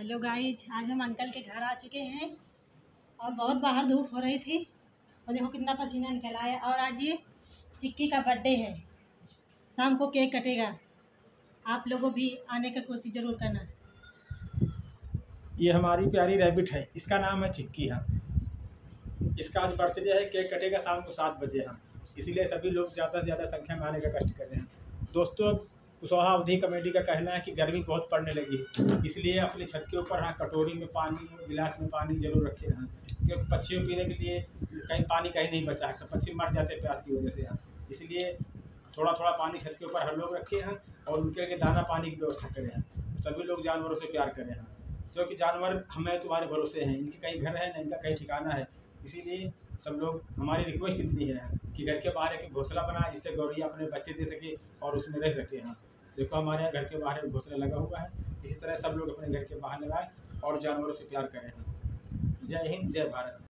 Hello guys, आज हम uncle के घर आ चुके हैं और बहुत बाहर धूप हो रही थी और देखो कितना पसीना निकल आया। और आज ये चिक्की का बर्थडे है, शाम को केक कटेगा। आप लोगों भी आने का कोशिश ज़रूर करना। ये हमारी प्यारी रैबिट है, इसका नाम है चिक्की। हाँ, इसका आज बर्थडे है, केक कटेगा शाम को 7 बजे। हाँ, इसीलिए सभी लोग ज़्यादा से ज़्यादा संख्या में आने का कष्ट कर रहे हैं। दोस्तों, कुशवाहा अवधी कमेटी का कहना है कि गर्मी बहुत पड़ने लगी है, इसलिए अपनी छत के ऊपर हाँ कटोरी में पानी, गिलास में पानी जरूर रखे हैं, क्योंकि पक्षियों पीने के लिए कहीं पानी कहीं नहीं बचा है, तो पक्षी मर जाते हैं प्यास की वजह से। हाँ, इसलिए थोड़ा थोड़ा पानी छत के ऊपर हर लोग रखे हैं और उनके लिए दाना पानी की व्यवस्था करें हैं। सभी लोग जानवरों से प्यार करें हैं, क्योंकि जानवर हमें तुम्हारे भरोसे हैं, इनके कहीं घर है न इनका कहीं ठिकाना है। इसीलिए सब लोग, हमारी रिक्वेस्ट इतनी है कि घर के बाहर एक घोंसला बनाए जिससे गौरैया अपने बच्चे दे सके और उसमें रह सके। हाँ, देखो हमारे यहाँ घर के बाहर एक घोंसला लगा हुआ है। इसी तरह सब लोग अपने घर के बाहर लगाएं और जानवरों से प्यार करें। जय हिंद, जय भारत।